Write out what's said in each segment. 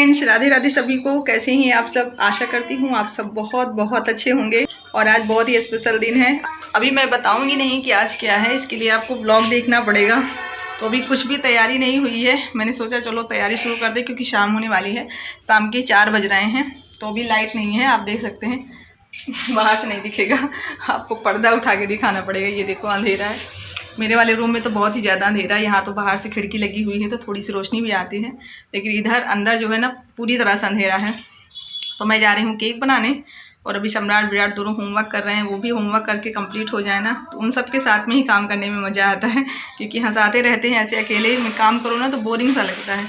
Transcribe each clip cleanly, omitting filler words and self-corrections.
Friends, Radhe Radhe सभी को। कैसे हैं आप सब? आशा करती हूँ आप सब बहुत बहुत अच्छे होंगे। और आज बहुत ही स्पेशल दिन है। अभी मैं बताऊंगी नहीं कि आज क्या है, इसके लिए आपको ब्लॉग देखना पड़ेगा। तो अभी कुछ भी तैयारी नहीं हुई है। मैंने सोचा चलो तैयारी शुरू कर दे, क्योंकि शाम होने वाली है। शाम के 4 बज रहे हैं। तो अभी लाइट नहीं है, आप देख सकते हैं। बाहर से नहीं दिखेगा, आपको पर्दा उठा के दिखाना पड़ेगा। ये देखो अंधेरा है। मेरे वाले रूम में तो बहुत ही ज़्यादा अंधेरा है। यहाँ तो बाहर से खिड़की लगी हुई है तो थोड़ी सी रोशनी भी आती है, लेकिन इधर अंदर जो है ना पूरी तरह से अंधेरा है। तो मैं जा रही हूँ केक बनाने। और अभी सम्राट विराट दोनों होमवर्क कर रहे हैं। वो भी होमवर्क करके कंप्लीट हो जाए ना, तो उन सब के साथ में ही काम करने में मज़ा आता है। क्योंकि हंसाते रहते हैं, ऐसे अकेले में काम करो ना तो बोरिंग सा लगता है।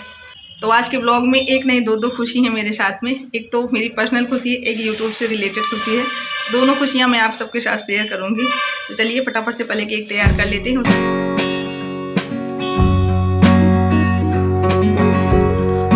तो आज के ब्लॉग में एक नहीं दो खुशी है मेरे साथ में। एक तो मेरी पर्सनल खुशी है, एक यूट्यूब से रिलेटेड खुशी है। दोनों खुशियाँ मैं आप सबके साथ शेयर करूँगी। तो चलिए फटाफट से पहले केक तैयार कर लेते हैं।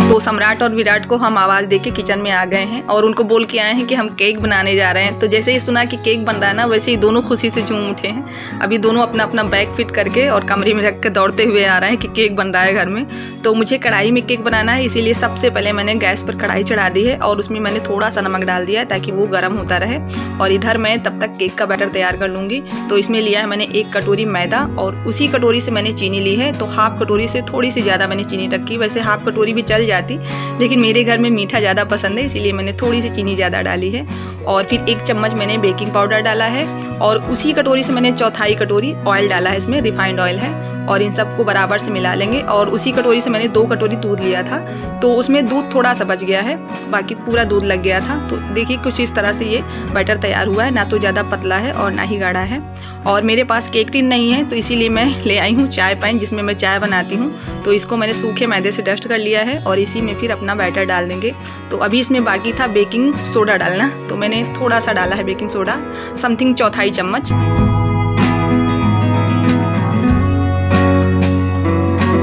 तो सम्राट और विराट को हम आवाज़ देके किचन में आ गए हैं और उनको बोल के आए हैं कि हम केक बनाने जा रहे हैं। तो जैसे ही सुना कि केक बन रहा है ना, वैसे ही दोनों खुशी से झूम उठे हैं। अभी दोनों अपना अपना बैग फिट करके और कमरे में रख के दौड़ते हुए आ रहे हैं कि केक बन रहा है घर में। तो मुझे कढ़ाई में केक बनाना है, इसीलिए सबसे पहले मैंने गैस पर कढ़ाई चढ़ा दी है और उसमें मैंने थोड़ा सा नमक डाल दिया है ताकि वो गर्म होता रहे। और इधर मैं तब तक केक का बैटर तैयार कर लूँगी। तो इसमें लिया है मैंने 1 कटोरी मैदा और उसी कटोरी से मैंने चीनी ली है। तो हाफ कटोरी से थोड़ी सी ज़्यादा मैंने चीनी रखी। वैसे हाफ कटोरी भी चल जाती, लेकिन मेरे घर में मीठा ज़्यादा पसंद है, इसीलिए मैंने थोड़ी सी चीनी ज़्यादा डाली है। और फिर 1 चम्मच मैंने बेकिंग पाउडर डाला है और उसी कटोरी से मैंने 1/4 कटोरी ऑयल डाला है। इसमें रिफाइंड ऑयल है। और इन सबको बराबर से मिला लेंगे। और उसी कटोरी से मैंने 2 कटोरी दूध लिया था, तो उसमें दूध थोड़ा सा बच गया है, बाकी पूरा दूध लग गया था। तो देखिए कुछ इस तरह से ये बैटर तैयार हुआ है, ना तो ज़्यादा पतला है और ना ही गाढ़ा है। और मेरे पास केक टिन नहीं है, तो इसीलिए मैं ले आई हूँ चाय पैन, जिसमें मैं चाय बनाती हूँ। तो इसको मैंने सूखे मैदे से डस्ट कर लिया है और इसी में फिर अपना बैटर डाल देंगे। तो अभी इसमें बाकी था बेकिंग सोडा डालना, तो मैंने थोड़ा सा डाला है बेकिंग सोडा, समथिंग 1/4 चम्मच।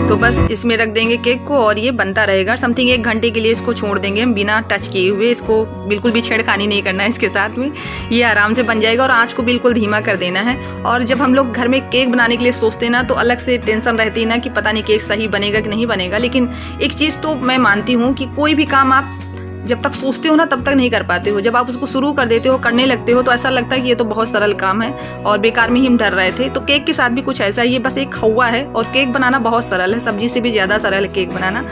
तो बस इसमें रख देंगे केक को और ये बनता रहेगा। समथिंग 1 घंटे के लिए इसको छोड़ देंगे हम बिना टच किए हुए। इसको बिल्कुल भी छेड़खानी नहीं करना है इसके साथ में, ये आराम से बन जाएगा। और आँच को बिल्कुल धीमा कर देना है। और जब हम लोग घर में केक बनाने के लिए सोचते हैं ना, तो अलग से टेंशन रहती है ना कि पता नहीं केक सही बनेगा कि नहीं बनेगा। लेकिन एक चीज़ तो मैं मानती हूँ कि कोई भी काम आप जब तक सोचते हो ना तब तक नहीं कर पाते हो। जब आप उसको शुरू कर देते हो, करने लगते हो, तो ऐसा लगता है कि ये तो बहुत सरल काम है और बेकार में ही हम डर रहे थे। तो केक के साथ भी कुछ ऐसा ही है, बस एक खौवा है। और केक बनाना बहुत सरल है, सब्जी से भी ज़्यादा सरल है केक बनाना।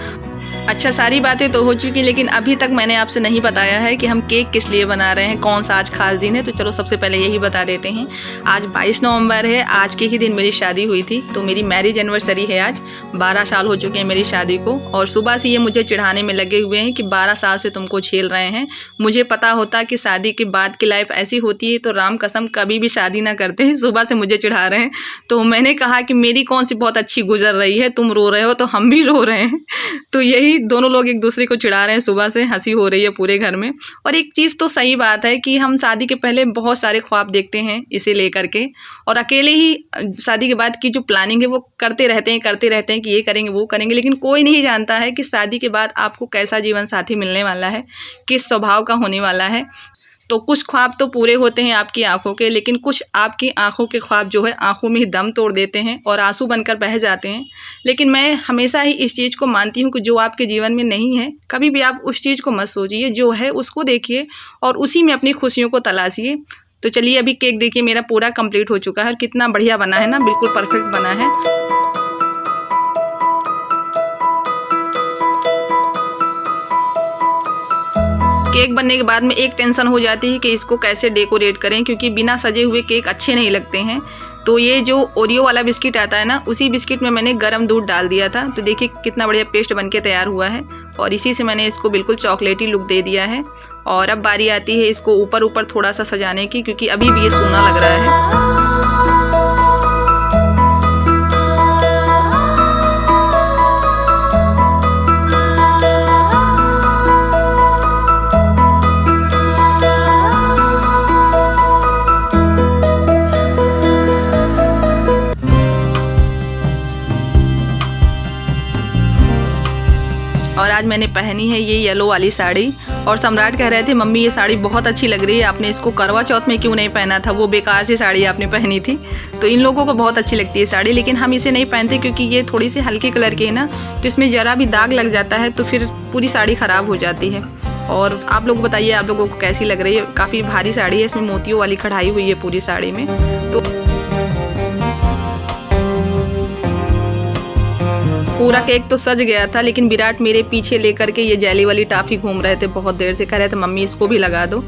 अच्छा, सारी बातें तो हो चुकी, लेकिन अभी तक मैंने आपसे नहीं बताया है कि हम केक किस लिए बना रहे हैं, कौन सा आज खास दिन है। तो चलो सबसे पहले यही बता देते हैं। आज 22 नवंबर है। आज के ही दिन मेरी शादी हुई थी। तो मेरी मैरिज एनिवर्सरी है आज। 12 साल हो चुके हैं मेरी शादी को। और सुबह से ये मुझे चिढ़ाने में लगे हुए हैं कि 12 साल से तुमको झेल रहे हैं। मुझे पता होता कि शादी के बाद की लाइफ ऐसी होती है, तो राम कसम कभी भी शादी ना करते हैं। सुबह से मुझे चिढ़ा रहे हैं। तो मैंने कहा कि मेरी कौन सी बहुत अच्छी गुजर रही है, तुम रो रहे हो तो हम भी रो रहे हैं। तो यही दोनों लोग एक दूसरे को चिढ़ा रहे हैं। सुबह से हंसी हो रही है पूरे घर में। और एक चीज़ तो सही बात है कि हम शादी के पहले बहुत सारे ख्वाब देखते हैं इसे लेकर के, और अकेले ही शादी के बाद की जो प्लानिंग है वो करते रहते हैं कि ये करेंगे वो करेंगे। लेकिन कोई नहीं जानता है कि शादी के बाद आपको कैसा जीवन साथी मिलने वाला है, किस स्वभाव का होने वाला है। तो कुछ ख्वाब तो पूरे होते हैं आपकी आंखों के, लेकिन कुछ आपकी आंखों के ख्वाब जो है आंखों में ही दम तोड़ देते हैं और आंसू बनकर बह जाते हैं। लेकिन मैं हमेशा ही इस चीज़ को मानती हूँ कि जो आपके जीवन में नहीं है, कभी भी आप उस चीज़ को मत सोचिए। जो है उसको देखिए और उसी में अपनी खुशियों को तलाशिए। तो चलिए अभी केक देखिए मेरा पूरा कंप्लीट हो चुका है और कितना बढ़िया बना है ना, बिल्कुल परफेक्ट बना है। केक बनने के बाद में एक टेंशन हो जाती है कि इसको कैसे डेकोरेट करें, क्योंकि बिना सजे हुए केक अच्छे नहीं लगते हैं। तो ये जो ओरियो वाला बिस्किट आता है ना, उसी बिस्किट में मैंने गर्म दूध डाल दिया था। तो देखिए कितना बढ़िया पेस्ट बनके तैयार हुआ है और इसी से मैंने इसको बिल्कुल चॉकलेटी लुक दे दिया है। और अब बारी आती है इसको ऊपर ऊपर थोड़ा सा सजाने की, क्योंकि अभी भी ये सूना लग रहा है। और आज मैंने पहनी है ये येलो वाली साड़ी और सम्राट कह रहे थे मम्मी ये साड़ी बहुत अच्छी लग रही है, आपने इसको करवा चौथ में क्यों नहीं पहना था, वो बेकार सी साड़ी आपने पहनी थी। तो इन लोगों को बहुत अच्छी लगती है साड़ी, लेकिन हम इसे नहीं पहनते क्योंकि ये थोड़ी सी हल्के कलर की है ना, तो इसमें ज़रा भी दाग लग जाता है तो फिर पूरी साड़ी ख़राब हो जाती है। और आप लोग बताइए आप लोगों को कैसी लग रही है। काफ़ी भारी साड़ी है, इसमें मोतियों वाली कढ़ाई हुई है पूरी साड़ी में। तो पूरा केक तो सज गया था, लेकिन विराट मेरे पीछे लेकर के ये जेली वाली टॉफ़ी घूम रहे थे बहुत देर से, कह रहे थे मम्मी इसको भी लगा दो।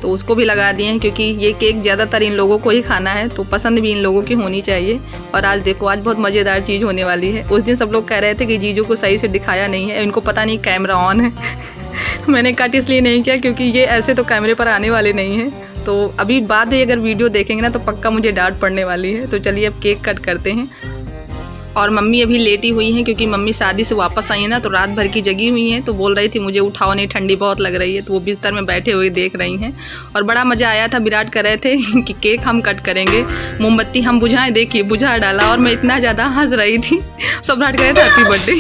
तो उसको भी लगा दिए हैं क्योंकि ये केक ज़्यादातर इन लोगों को ही खाना है, तो पसंद भी इन लोगों की होनी चाहिए। और आज देखो आज बहुत मज़ेदार चीज़ होने वाली है। उस दिन सब लोग कह रहे थे कि जीजू को सही से दिखाया नहीं है, इनको पता नहीं कैमरा ऑन है। मैंने कट इसलिए नहीं किया क्योंकि ये ऐसे तो कैमरे पर आने वाले नहीं हैं। तो अभी बाद में अगर वीडियो देखेंगे ना तो पक्का मुझे डांट पड़ने वाली है। तो चलिए अब केक कट करते हैं। और मम्मी अभी लेटी हुई हैं क्योंकि मम्मी शादी से वापस आई है ना, तो रात भर की जगी हुई हैं। तो बोल रही थी मुझे उठाओ नहीं, ठंडी बहुत लग रही है। तो वो बिस्तर में बैठे हुए देख रही हैं और बड़ा मज़ा आया था। विराट कर रहे थे कि केक हम कट करेंगे, मोमबत्ती हम बुझाएं, देखिए बुझा डाला और मैं इतना ज़्यादा हंस रही थी। सम्राट कह रहे थे हैप्पी बर्थडे।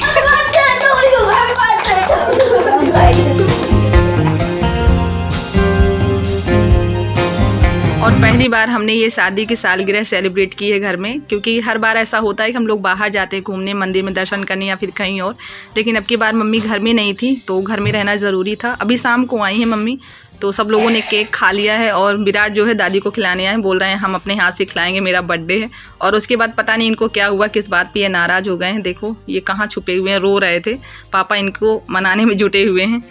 और पहली बार हमने ये शादी की सालगिरह सेलिब्रेट की है घर में, क्योंकि हर बार ऐसा होता है कि हम लोग बाहर जाते हैं घूमने, मंदिर में दर्शन करने या फिर कहीं और। लेकिन अब की बार मम्मी घर में नहीं थी तो घर में रहना ज़रूरी था। अभी शाम को आई हैं मम्मी, तो सब लोगों ने केक खा लिया है और विराट जो है दादी को खिलाने आए, बोल रहे हैं हम अपने हाथ से खिलाएंगे, मेरा बर्थडे है। और उसके बाद पता नहीं इनको क्या हुआ, किस बात पे ये नाराज़ हो गए हैं। देखो ये कहाँ छुपे हुए हैं, रो रहे थे, पापा इनको मनाने में जुटे हुए हैं।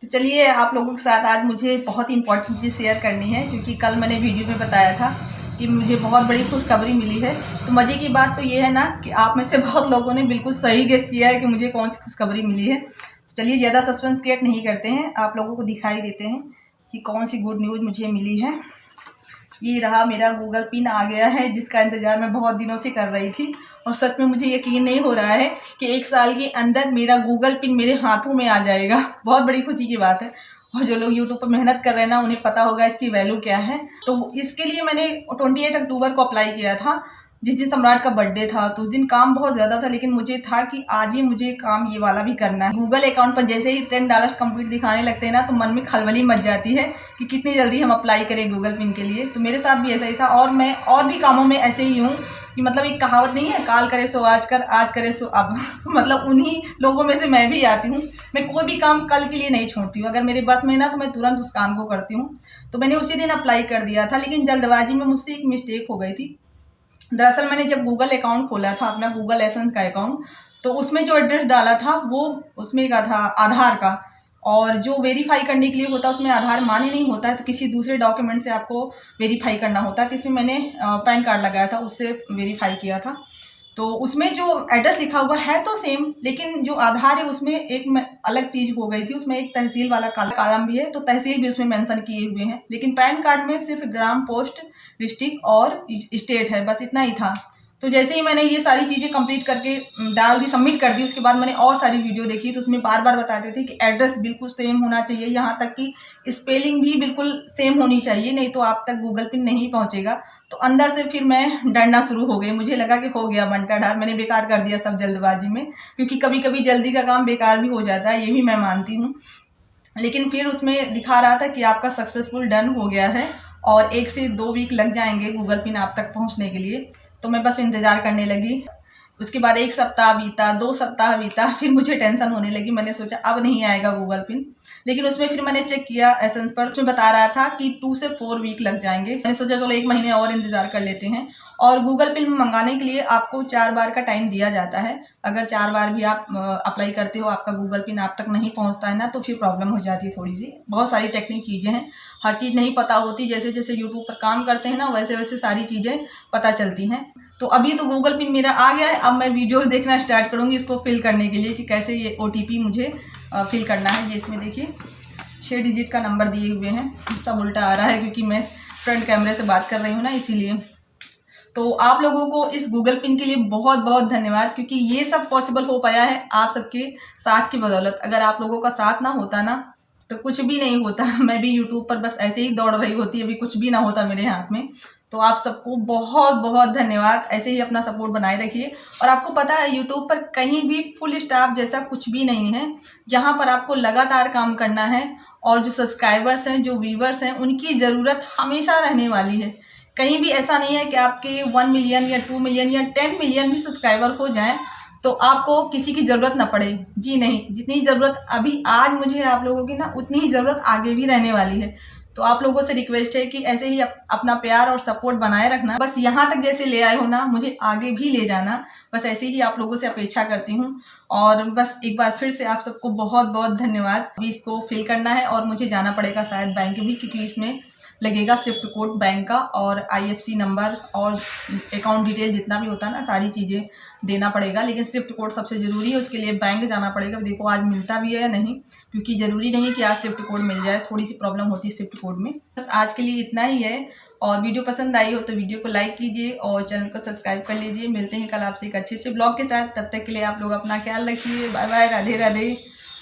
तो चलिए आप लोगों के साथ आज मुझे बहुत इंपॉर्टेंट चीज़ शेयर करनी है, क्योंकि कल मैंने वीडियो में बताया था कि मुझे बहुत बड़ी खुशखबरी मिली है। तो मज़े की बात तो ये है ना कि आप में से बहुत लोगों ने बिल्कुल सही गेस किया है कि मुझे कौन सी खुशखबरी मिली है। तो चलिए ज़्यादा सस्पेंस क्रिएट नहीं करते हैं, आप लोगों को दिखाई देते हैं कि कौन सी गुड न्यूज़ मुझे मिली है। ये रहा, मेरा गूगल पिन आ गया है, जिसका इंतज़ार मैं बहुत दिनों से कर रही थी। और सच में मुझे यकीन नहीं हो रहा है कि 1 साल के अंदर मेरा गूगल पिन मेरे हाथों में आ जाएगा। बहुत बड़ी खुशी की बात है। और जो लोग यूट्यूब पर मेहनत कर रहे हैं ना, उन्हें पता होगा इसकी वैल्यू क्या है। तो इसके लिए मैंने 28 अक्टूबर को अप्लाई किया था, जिस दिन सम्राट का बर्थडे था। तो उस दिन काम बहुत ज़्यादा था, लेकिन मुझे था कि आज ही मुझे काम ये वाला भी करना है। गूगल अकाउंट पर जैसे ही $10 कंप्लीट दिखाने लगते हैं ना, तो मन में खलबली मच जाती है कि कितनी जल्दी हम अप्लाई करें गूगल पिन के लिए। तो मेरे साथ भी ऐसा ही था, और मैं और भी कामों में ऐसे ही हूँ कि मतलब एक कहावत नहीं है, काल करे सो आज कर, आज करे सो अब। मतलब उन्हीं लोगों में से मैं भी आती हूँ। मैं कोई भी काम कल के लिए नहीं छोड़ती हूँ, अगर मेरे बस में ना तो मैं तुरंत उस काम को करती हूँ। तो मैंने उसी दिन अप्लाई कर दिया था, लेकिन जल्दबाजी में मुझसे एक मिस्टेक हो गई थी। दरअसल मैंने जब गूगल अकाउंट खोला था, अपना गूगल एसेंस का अकाउंट, तो उसमें जो एड्रेस डाला था वो उसमें का था आधार का, और जो वेरीफाई करने के लिए होता है उसमें आधार मान्य नहीं होता है, तो किसी दूसरे डॉक्यूमेंट से आपको वेरीफाई करना होता है। तो इसमें मैंने पैन कार्ड लगाया था, उससे वेरीफाई किया था। तो उसमें जो एड्रेस लिखा हुआ है तो सेम, लेकिन जो आधार है उसमें एक अलग चीज़ हो गई थी। उसमें एक तहसील वाला कॉलम भी है, तो तहसील भी उसमें मेंशन किए हुए हैं, लेकिन पैन कार्ड में सिर्फ ग्राम, पोस्ट, डिस्ट्रिक्ट और स्टेट है, बस इतना ही था। तो जैसे ही मैंने ये सारी चीज़ें कंप्लीट करके डाल दी, सबमिट कर दी, उसके बाद मैंने और सारी वीडियो देखी, तो उसमें बार बार बताते थे कि एड्रेस बिल्कुल सेम होना चाहिए, यहाँ तक कि स्पेलिंग भी बिल्कुल सेम होनी चाहिए, नहीं तो आप तक गूगल पिन नहीं पहुँचेगा। तो अंदर से फिर मैं डरना शुरू हो गई, मुझे लगा कि हो गया बनता ढार, मैंने बेकार कर दिया सब जल्दबाजी में, क्योंकि कभी कभी जल्दी का काम बेकार भी हो जाता है, ये भी मैं मानती हूँ। लेकिन फिर उसमें दिखा रहा था कि आपका सक्सेसफुल डन हो गया है और 1 से 2 वीक लग जाएंगे गूगल पिन आप तक पहुंचने के लिए। तो मैं बस इंतज़ार करने लगी। उसके बाद 1 सप्ताह बीता, 2 सप्ताह बीता, फिर मुझे टेंशन होने लगी। मैंने सोचा अब नहीं आएगा गूगल पिन, लेकिन उसमें फिर मैंने चेक किया एसेंस पर, उसमें बता रहा था कि 2 से 4 वीक लग जाएंगे। मैंने सोचा चलो 1 महीने और इंतज़ार कर लेते हैं। और गूगल पिन मंगाने के लिए आपको 4 बार का टाइम दिया जाता है। अगर 4 बार भी आप अप्लाई करते हो, आपका गूगल पिन आप तक नहीं पहुंचता है ना, तो फिर प्रॉब्लम हो जाती है थोड़ी सी। बहुत सारी टेक्निक चीज़ें हैं, हर चीज़ नहीं पता होती। जैसे जैसे यूट्यूब पर काम करते हैं ना, वैसे वैसे सारी चीज़ें पता चलती हैं। तो अभी तो गूगल पिन मेरा आ गया है, अब मैं वीडियोस देखना स्टार्ट करूँगी इसको फिल करने के लिए कि कैसे ये OTP मुझे फिल करना है। ये इसमें देखिए 6 डिजिट का नंबर दिए हुए हैं, सब उल्टा आ रहा है क्योंकि मैं फ्रंट कैमरे से बात कर रही हूँ ना, इसीलिए। तो आप लोगों को इस गूगल पिन के लिए बहुत बहुत धन्यवाद, क्योंकि ये सब पॉसिबल हो पाया है आप सबके साथ की बदौलत। अगर आप लोगों का साथ ना होता ना तो कुछ भी नहीं होता। मैं भी यूट्यूब पर बस ऐसे ही दौड़ रही होती, अभी कुछ भी ना होता मेरे हाथ में। तो आप सबको बहुत बहुत धन्यवाद। ऐसे ही अपना सपोर्ट बनाए रखिए। और आपको पता है यूट्यूब पर कहीं भी फुल स्टाफ जैसा कुछ भी नहीं है। यहाँ पर आपको लगातार काम करना है और जो सब्सक्राइबर्स हैं, जो व्यूवर्स हैं, उनकी ज़रूरत हमेशा रहने वाली है। कहीं भी ऐसा नहीं है कि आपके 1 मिलियन या 2 मिलियन या 10 मिलियन भी सब्सक्राइबर हो जाएं तो आपको किसी की ज़रूरत ना पड़े। जी नहीं, जितनी ज़रूरत अभी आज मुझे आप लोगों की ना, उतनी ही ज़रूरत आगे भी रहने वाली है। तो आप लोगों से रिक्वेस्ट है कि ऐसे ही अपना प्यार और सपोर्ट बनाए रखना। बस यहाँ तक जैसे ले आए हो ना, मुझे आगे भी ले जाना। बस ऐसे ही आप लोगों से अपेक्षा करती हूँ। और बस एक बार फिर से आप सबको बहुत बहुत धन्यवाद। अभी इसको फिल करना है और मुझे जाना पड़ेगा शायद बैंक भी, क्योंकि इसमें लगेगा स्विफ्ट कोड बैंक का और IFC नंबर और अकाउंट डिटेल जितना भी होता है ना, सारी चीज़ें देना पड़ेगा। लेकिन स्विफ्ट कोड सबसे ज़रूरी है, उसके लिए बैंक जाना पड़ेगा। देखो आज मिलता भी है या नहीं, क्योंकि ज़रूरी नहीं कि आज स्विफ्ट कोड मिल जाए, थोड़ी सी प्रॉब्लम होती है स्विफ्ट कोड में। बस आज के लिए इतना ही है। और वीडियो पसंद आई हो तो वीडियो को लाइक कीजिए और चैनल को सब्सक्राइब कर लीजिए। मिलते हैं कल आपसे एक अच्छे से ब्लॉग के साथ। तब तक के लिए आप लोग अपना ख्याल रखिए। Bye bye, Radhe Radhe.